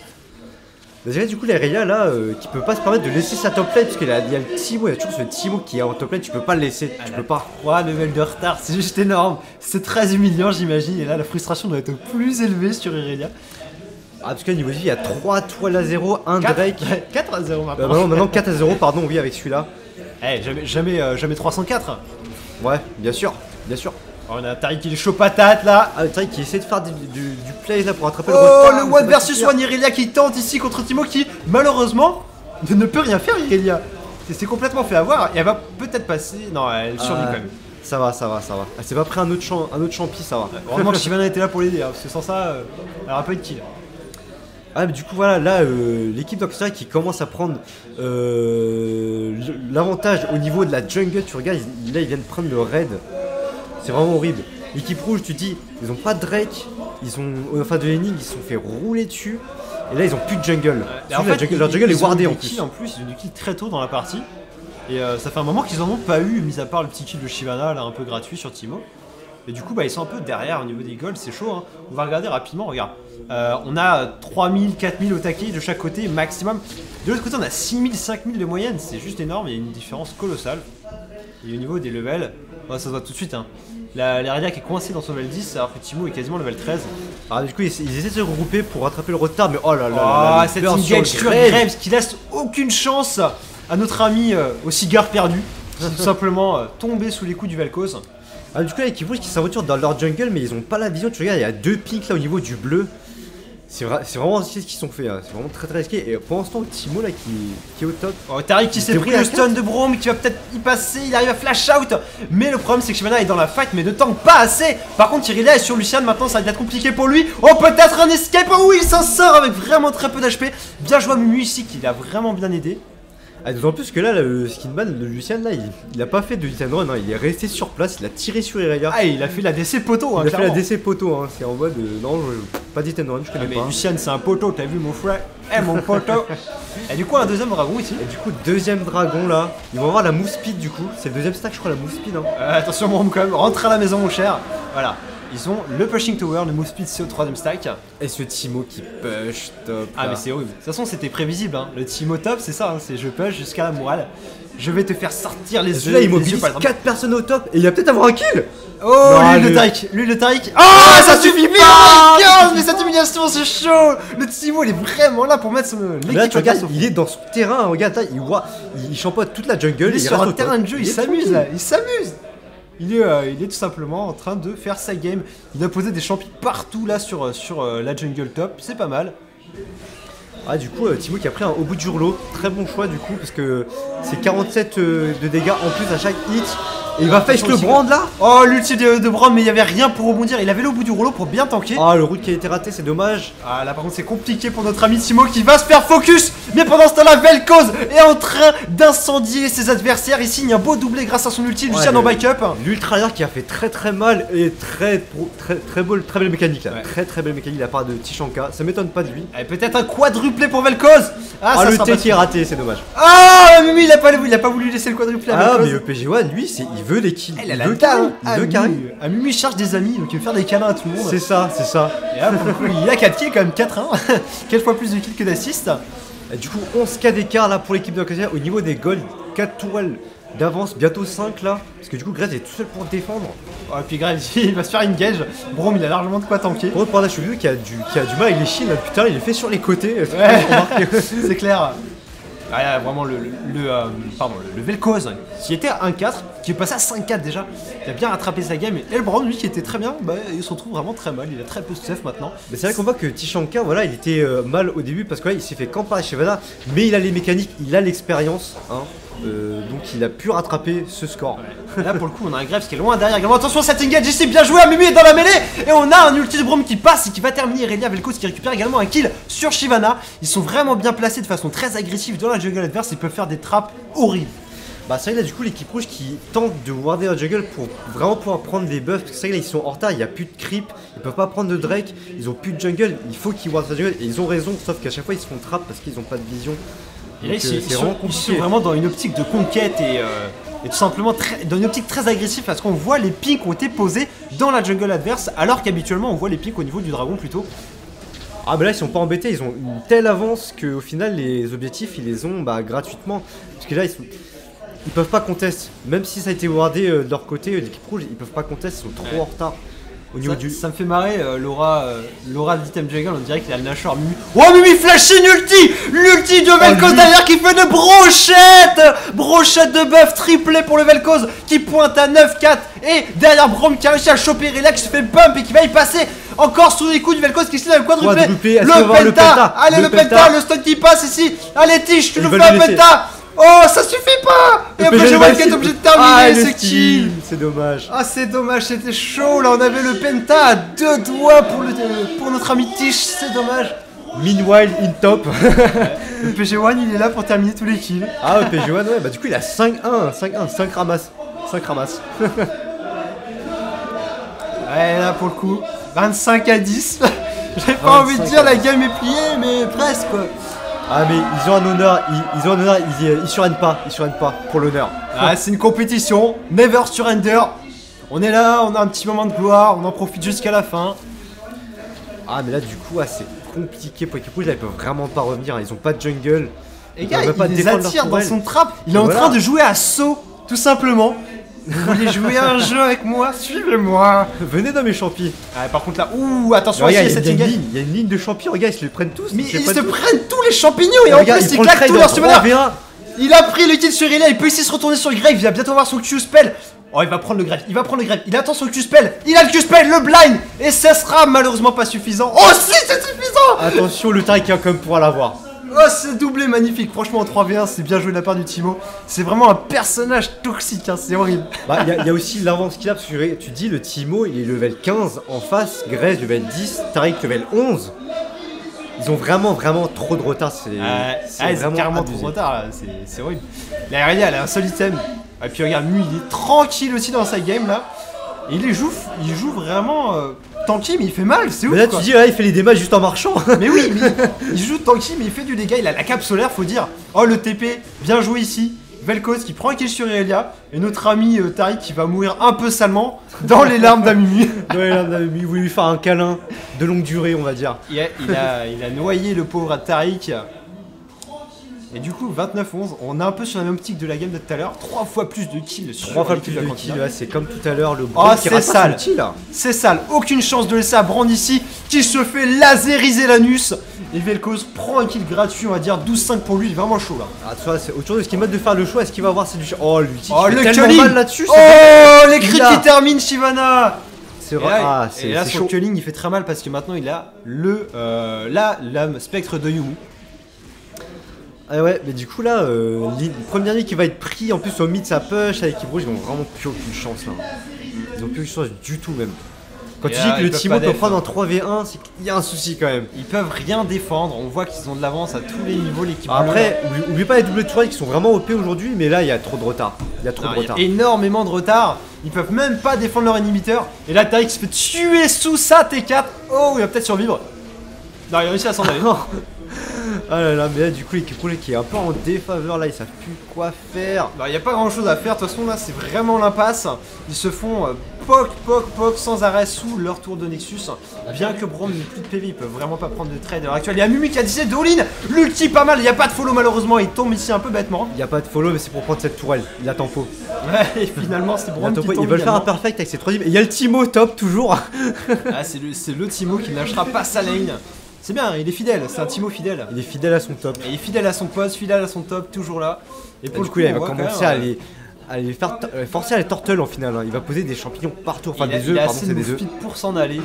Mais du coup l'Irelia là qui peut pas se permettre de laisser sa top lane parce qu'il y a le Timo, il y a toujours ce Timo qui est en top lane, tu peux pas le laisser, tu peux pas. 3 levels de retard, c'est juste énorme, c'est très humiliant j'imagine et là la frustration doit être plus élevée sur Irelia. Parce qu'à niveau de vie il y a 3 toiles à 0, 1 Drake. 4 à 0 maintenant. Maintenant 4 à 0 pardon, oui avec celui-là. Jamais 304. Ouais, bien sûr, bien sûr. On a Taric qui est chaud patate là. Taric qui essaie de faire du play là pour attraper le retard. Le one versus one Irelia qui tente ici contre Timo qui malheureusement ne peut rien faire Irelia. C'est complètement fait avoir et elle va peut-être passer. Non, elle survit quand même. Ça va. Elle s'est pas pris un autre champi, ça va. Heureusement que Shyvana était là pour l'aider, parce que sans ça, elle aura pas eu de kill. Mais du coup voilà, là l'équipe d'Oxford qui commence à prendre l'avantage au niveau de la jungle, tu regardes, là ils viennent prendre le raid. C'est vraiment horrible. L'équipe rouge, tu dis, ils ont pas de Drake, en fin de l'énigme, ils se sont fait rouler dessus. Et là, ils ont plus de jungle. Et en fait, Leur jungle est wardé en Ils plus. ont des kills très tôt dans la partie. Et ça fait un moment qu'ils en ont pas eu, mis à part le petit kill de Shyvana, là, un peu gratuit sur Teemo. Et du coup, bah, ils sont un peu derrière au niveau des golds, c'est chaud. Hein. On va regarder rapidement, regarde. On a 3000, 4000 au taquet de chaque côté, maximum. De l'autre côté, on a 6000, 5000 de moyenne, c'est juste énorme, il y a une différence colossale. Et au niveau des levels, ça se voit tout de suite. Hein. L'Aria qui est coincée dans son level 10, alors que Teemo est quasiment level 13. Alors du coup, ils essaient de se regrouper pour rattraper le retard, mais oh là là, Ah, cette engage sur Graves qui laisse aucune chance à notre ami au cigare perdu. Tout simplement tombé sous les coups du Vel'Koz. Ah, du coup, là, Equipe Rouge qui s'aventure dans leur jungle, mais ils ont pas la vision. Tu regardes, il y a 2 pinks là au niveau du bleu. C'est vraiment risqué ce qu'ils sont fait. Hein. C'est vraiment très risqué. Et pour l'instant, Teemo là qui est au top. Oh, Tariq qui s'est pris le stun de Braum qui va peut-être y passer. Il arrive à flash out. Mais le problème, c'est que Shyvana est dans la fight, mais ne tank pas assez. Par contre, Irelia est sur Lucian. Maintenant, ça va être compliqué pour lui. Oh, peut-être un escape. Oh, oui, il s'en sort avec vraiment très peu d'HP. Bien joué à Mumu ici qui l'a vraiment bien aidé. Ah, d'autant plus que là, le skinman de Lucian, là, il a pas fait de hit and run, hein. Il est resté sur place, il a tiré sur Irelia. Ah, il a fait la DC poteau, hein, il a fait clairement. la DC poteau, hein. C'est en mode non, pas d'hit and run, je connais Mais pas. Lucian, c'est un poteau, t'as vu mon frère? Eh, mon poteau. Et du coup, un deuxième dragon ici. Et du coup, deuxième dragon là, ils vont avoir la move speed du coup. C'est le deuxième stack, je crois, la move speed. Hein. Attention, Braum, quand même, rentre à la maison, mon cher. Voilà. Ils ont le pushing tower, le move speed, c'est au troisième stack. Et ce Teemo qui push top. Ah, mais c'est horrible. De toute façon, c'était prévisible. Hein. Le Teemo top, c'est ça. Hein. C'est je push jusqu'à la morale. Je vais te faire sortir les yeux. Là, il mobilise 4 personnes au top et il va peut-être avoir un kill. Oh, non, lui le Tariq. Lui le Tariq. Oh, ça suffit pas. Mais cette humiliation, c'est chaud. Le Teemo, il est vraiment là pour mettre son. Là, tu regardes, il est dans son terrain. Regarde, là, il champote toute la jungle. Il est sur reste un au terrain top. de jeu, il est s'amuse tranquille. là. Il s'amuse. Il est tout simplement en train de faire sa game. Il a posé des champions partout là sur la jungle top. C'est pas mal. Ah, du coup, Teemo qui a pris un au bout du rouleau. Très bon choix du coup, parce que c'est 47 de dégâts en plus à chaque hit. Et il va face le brand là. Oh, l'ulti de Braum, mais il y avait rien pour rebondir. Il avait le bout du rouleau pour bien tanker. Ah, le route qui a été raté, c'est dommage. Ah, là par contre, c'est compliqué pour notre ami Teemo qui va se faire focus. Mais pendant ce temps-là, Vel'Koz est en train d'incendier ses adversaires. Il signe un beau doublé grâce à son ulti. Lucian en backup. L'ultra air qui a fait très mal et très belle mécanique là. Ouais. Très belle mécanique de la part de Tishanka. Ça m'étonne pas de lui. Et peut-être un quadruplé pour Vel'Koz. Ah, ça le sera T pas qui est raté, c'est dommage. Ah, Mimi, il a pas voulu laisser le quadruplé à Ah, Vel'Koz. mais le PG1, lui, il veut les kills. Elle a Il la veut dalle. carry. Il veut carry. Mimi cherche des amis, donc il veut faire des câlins à tout le monde. C'est ça. Et là, pour le coup, il a 4 kills, quand même 4-1. 4 fois plus de kills que d'assists. Et du coup, 11k d'écart là pour l'équipe de Occasion. Au niveau des golds, 4 tourelles d'avance, bientôt 5 là. Parce que du coup, Graves est tout seul pour défendre. Oh, et puis Graves, il va se faire une gage. Braum, il a largement de quoi tanker. Pour par là, je suis vu qui a du mal avec les shields. Là. Putain, il est fait sur les côtés. Ouais, c'est clair. Ah, il y a vraiment le Vel'Koz qui était à 1-4, qui est passé à 5-4 déjà. Il a bien rattrapé sa game. Et le Braum, lui, qui était très bien, bah, il se retrouve vraiment très mal. Il a très peu de stuff maintenant. Mais c'est vrai qu'on voit que Tishanka, voilà, il était mal au début parce que là, il s'est fait camp par Shyvana, mais il a les mécaniques, il a l'expérience, hein, donc il a pu rattraper ce score. Ouais. Là pour le coup on a un Graves qui est loin derrière également. Attention cette engage ici, bien joué, Mimi est dans la mêlée. Et on a un ulti de Braum qui passe et qui va terminer. Irelia Vel'Koz qui récupère également un kill sur Shyvana. Ils sont vraiment bien placés de façon très agressive dans la jungle adverse. Ils peuvent faire des trappes horribles. Bah c'est vrai là du coup l'équipe rouge qui tente de warder la jungle pour vraiment pouvoir prendre des buffs. Parce que c'est vrai là ils sont en retard, il n'y a plus de creep, ils peuvent pas prendre de Drake, ils ont plus de jungle, il faut qu'ils wardent la jungle. Et ils ont raison, sauf qu'à chaque fois ils se font trap parce qu'ils ont pas de vision. Et là, Donc, ils c'est vraiment sont compliqué. vraiment dans une optique de conquête et tout simplement dans une optique très agressive parce qu'on voit les pics ont été posés dans la jungle adverse alors qu'habituellement on voit les pics au niveau du dragon plutôt. Ah bah là ils sont pas embêtés, ils ont une telle avance qu'au final les objectifs ils les ont gratuitement. Parce que là ils peuvent pas contest, même si ça a été wardé de leur côté, l'équipe rouge ils peuvent pas contest, ils sont trop en retard. Au niveau Ça me fait marrer, Laura d'Item Jungle, on dirait qu'il a le Nashor Mimi. Oh Mimi flashing l'ulti de Vel'Koz derrière qui fait de brochette de buff triplé pour le Vel'Koz qui pointe à 9-4 et derrière Braum qui a réussi à choper Irelia qui se fait bump et qui va y passer encore sous les coups du Vel'Koz qui se fait quadruplé. Le penta, allez le penta, le stun qui passe ici, allez Tish tu nous fais un penta. Oh ça suffit pas. Et après je qui est obligé de terminer ce kill. C'est dommage. Ah c'est dommage, c'était chaud là, on avait le penta à 2 doigts pour notre ami Tish, c'est dommage. Meanwhile in top. Le PG1 il est là pour terminer tous les kills. Ah le PG1 ouais bah du coup il a 5-1, 5 ramasses. 5 ramasses. Ouais là pour le coup, 25 à 10. J'ai pas envie de dire la game est pliée, mais presque quoi. Ah mais ils ont un honneur, ils surrendent pas, pour l'honneur. Ah, c'est une compétition, never surrender. On est là, on a un petit moment de gloire, on en profite jusqu'à la fin. Ah mais là du coup c'est compliqué pour l'équipe rouge, là ils peuvent vraiment pas revenir, ils ont pas de jungle. Et gars, il les attire dans son trap. Il est en train de jouer à saut, tout simplement. Vous voulez jouer à un jeu avec moi? Suivez-moi. Venez dans mes champis. Ah, par contre là, ouh, attention, il y a une ligne de champions, regarde, ils se les prennent tous. Mais ils se prennent tous les champignons et en plus ils claquent tout leur summoner. Il a pris le kill sur Ilia, il peut essayer de se retourner sur Grave, il va bientôt avoir son Q-spell. Oh, il va prendre le Grave, il attend son Q-spell, il a le Q-spell, le blind. Et ça sera malheureusement pas suffisant. Oh si, c'est suffisant. Attention, le Taric quand même pourra l'avoir. Oh, c'est doublé magnifique, franchement en 3v1 c'est bien joué de la part du Timo. C'est vraiment un personnage toxique, hein, c'est horrible. Bah il y a aussi l'avance qu'il a, parce que tu dis le Timo il est level 15 en face, Grez level 10, Taric level 11. Ils ont vraiment trop de retard, ils ont carrément trop de retard là, c'est horrible. La Irelia elle a un seul item, et puis regarde lui il est tranquille aussi dans sa game là. Et il joue vraiment tanky mais il fait mal, c'est ouf. Mais là quoi. tu dis il fait les dégâts juste en marchant. Mais oui, mais il joue tanky mais il fait du dégât, il a la cape solaire, faut dire. Oh le TP, bien joué ici. Vel'Koz qui prend un kill sur Irelia et notre ami Taric qui va mourir un peu salement dans les larmes d'Amumu. Il voulait lui faire un câlin de longue durée on va dire. Il a noyé le pauvre Taric. Et du coup 29-11, on est un peu sur la même optique de la game de tout à l'heure, 3 fois plus de kills sur 3 fois plus de kills, c'est comme tout à l'heure le Brand qui rate pas son kill. C'est sale, aucune chance de laisser à Brand ici qui se fait laseriser l'anus. Et Vel'Koz prend un kill gratuit, on va dire 12-5 pour lui, il est vraiment chaud là. Ah tu vois, c'est autour de ce qu'il mode de faire le choix, est-ce qu'il va avoir c'est du oh l'ulti le tellement mal là-dessus. Oh les crits qui terminent Shyvana. C'est vrai, et là son culling il fait très mal parce que maintenant il a le l'âme spectre de Yumu. Ah ouais, mais du coup là, première ligne qui va être pris, en plus au mid ça push, avec l'équipe rouge ils ont vraiment plus aucune chance là. Ils ont plus aucune chance du tout même. Quand tu dis que le Timo peut prendre en 3v1, c'est qu'il y a un souci quand même. Ils peuvent rien défendre, on voit qu'ils ont de l'avance à tous les niveaux l'équipe. Après, oublie pas les double tourelles qui sont vraiment OP aujourd'hui, mais là il y a trop de retard. Il y a trop de retard. Énormément de retard, ils peuvent même pas défendre leur inhibiteur. Et là Taric se fait tuer sous sa T4. Oh, il va peut-être survivre. Non, il a réussi à s'en aller. Ah là là, mais là du coup l'équipe rouge qui est un peu en défaveur là, ils savent plus quoi faire. Bah y a pas grand chose à faire, de toute façon là c'est vraiment l'impasse. Ils se font poc sans arrêt sous leur tour de Nexus. Bien que Braum n'ait plus de PV, ils peuvent vraiment pas prendre de trade à l'heure actuelle. Il y a Mumu qui a 17 de all-in, l'ulti pas mal, il n'y a pas de follow malheureusement, il tombe ici un peu bêtement. Il n'y a pas de follow mais c'est pour prendre cette tourelle, il a tempo. Ouais et finalement c'est Braum qui tombe. Ils veulent faire un perfect avec ses 3 et il y a le Timo top toujours. Ah c'est le Timo qui lâchera pas sa lane. C'est bien, il est fidèle, c'est un Timo fidèle. Il est fidèle à son top. Et il est fidèle à son poste, fidèle à son top, toujours là. Et pour du coup, il va commencer à les faire forcer à les turtle en finale. Hein. Il va poser des champignons partout, enfin des œufs, pardon, c'est des œufs. Pour s'en aller.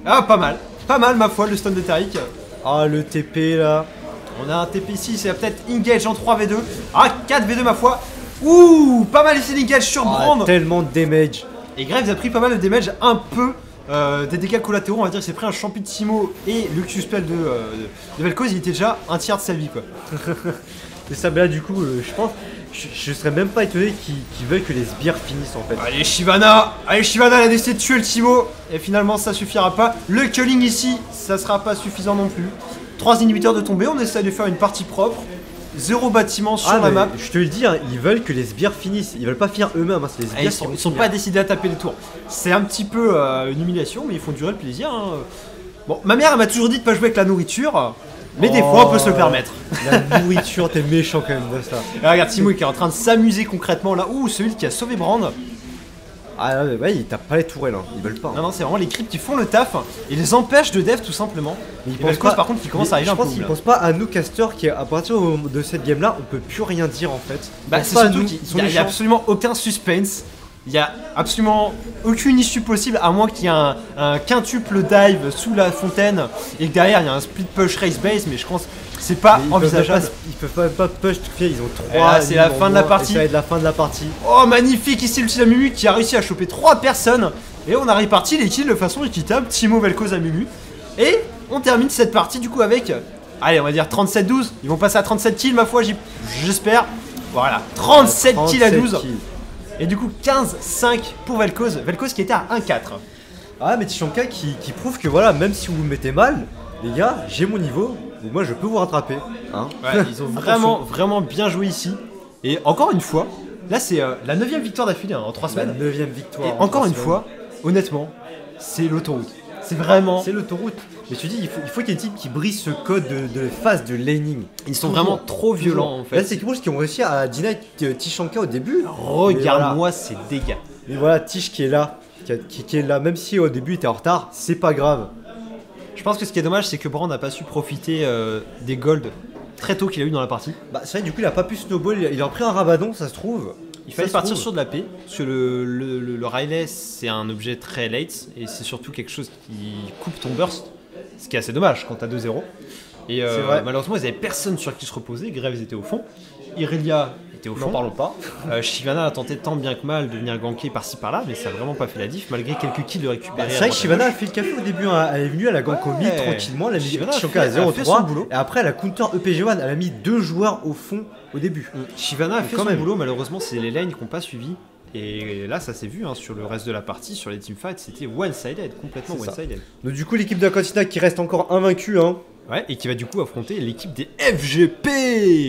Ah, pas mal ma foi, le stun de Taric. Ah, le TP là. On a un TP ici, c'est peut-être engage en 3v2. Ah, 4v2 ma foi. Ouh, pas mal ici d'engage sur Brand. Tellement de damage. Et Graves a pris pas mal de damage, un peu. Des dégâts collatéraux, on va dire qu'il s'est pris un champi de Timo et le Q-spell de Vel'Koz, il était déjà un tiers de sa vie quoi. Et ça, là du coup, je pense, je serais même pas étonné qu'ils veulent que les sbires finissent en fait. Allez Shyvana, elle a décidé de tuer le Timo et finalement ça suffira pas. Le culling ici, ça sera pas suffisant non plus. 3 inhibiteurs de tomber, on essaie de faire une partie propre. 0 bâtiment sur la map. Je te le dis, hein, ils veulent que les sbires finissent. Ils veulent pas finir eux-mêmes. Hein, les sbires ils sont pas décidés à taper les tours. C'est un petit peu une humiliation, mais ils font durer le plaisir. Hein. Bon, ma mère elle m'a toujours dit de pas jouer avec la nourriture, mais des fois on peut se le permettre. La nourriture, t'es méchant quand même de ça. Et regarde Timo qui est en train de s'amuser concrètement là. Ouh, celui qui a sauvé Brand. Ah ouais, ils tapent pas les tourelles, hein. Ils veulent pas. Non, c'est vraiment les creeps qui font le taf et les empêchent de dev tout simplement. Mais ils pensent pas, par contre qui commence à arriver un peu. Je pense qu'ils pensent pas à nous casters qui à partir de cette game là on peut plus rien dire en fait. Bah c'est surtout qu'il y a absolument aucun suspense. Il y a absolument aucune issue possible à moins qu'il y ait un quintuple dive sous la fontaine et que derrière il y a un split push race base, mais je pense que c'est pas envisageable. Ils peuvent pas push tout fait, ils ont 3. C'est la fin de la partie. Ça va être la fin de la partie. Oh magnifique ici le Mumu qui a réussi à choper 3 personnes et on a réparti les kills de façon équitable. Timo, Vel'Koz à Mumu. Et on termine cette partie du coup avec, allez on va dire 37-12. Ils vont passer à 37 kills ma foi, j'espère. Voilà, 37 kills à 12. Et du coup 15-5 pour Vel'Koz. Vel'Koz qui était à 1-4. Ah, mais Tishanka qui prouve que voilà, même si vous me mettez mal, les gars, j'ai mon niveau, donc moi je peux vous rattraper. Hein. Ouais, ils ont vraiment bien joué ici. Et encore une fois, là c'est la 9ème victoire d'affilée en 3 semaines. La 9ème victoire. Et encore une fois, honnêtement, c'est l'autoroute. C'est vraiment. C'est l'autoroute. Mais tu dis, il faut qu'il y ait des types qui brisent ce code de phase de laning. Ils sont vraiment trop violents en fait. Là, c'est quelque chose qui ont réussi à deny Tishanka au début. Regarde-moi ces dégâts. Mais voilà, Tish qui est là. Qui est là, même si au début il était en retard, c'est pas grave. Je pense que ce qui est dommage, c'est que Brand n'a pas su profiter des golds très tôt qu'il a eu dans la partie. Bah, c'est vrai, du coup, il a pas pu snowball. Il a pris un rabadon, ça se trouve. Il fallait partir sur de la paix, parce que le Riley c'est un objet très late et c'est surtout quelque chose qui coupe ton burst, ce qui est assez dommage quand t'as 2-0. Et malheureusement ils avaient personne sur qui se reposer, Graves était au fond, Irelia était au fond. N'en parlons pas. Shyvana a tenté tant bien que mal de venir ganker par-ci par-là, mais ça a vraiment pas fait la diff malgré quelques kills de récupérer. C'est vrai que Shyvana a fait le café au début, hein. Elle est venue, elle a gank au mid tranquillement, elle a mis Tishanka à 0-3 et après elle a counter EPG1, elle a mis 2 joueurs au fond au début. Shyvana a fait son boulot, malheureusement c'est les lanes qui n'ont pas suivi. Et là ça s'est vu hein, sur le reste de la partie, sur les teamfights, c'était one-sided, complètement one-sided. Donc du coup l'équipe de la Cantina qui reste encore invaincue hein. Ouais, et qui va du coup affronter l'équipe des FGP.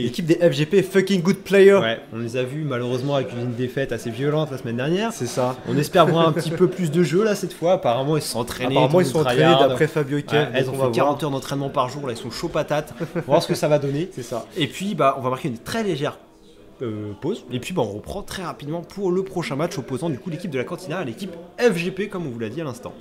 L'équipe des FGP, fucking good player. Ouais, on les a vus malheureusement avec une défaite assez violente la semaine dernière. C'est ça. On espère voir un petit peu plus de jeu là cette fois. Apparemment ils se sont entraînés. Apparemment ils sont entraînés d'après Fabio et Kev. Ouais, elles ont fait 40 heures d'entraînement par jour, là ils sont chauds patates. On va voir ce que ça va donner. C'est ça. Et puis bah on va marquer une très légère pause. Et puis bah on reprend très rapidement pour le prochain match opposant du coup l'équipe de la Cantina à l'équipe FGP comme on vous l'a dit à l'instant.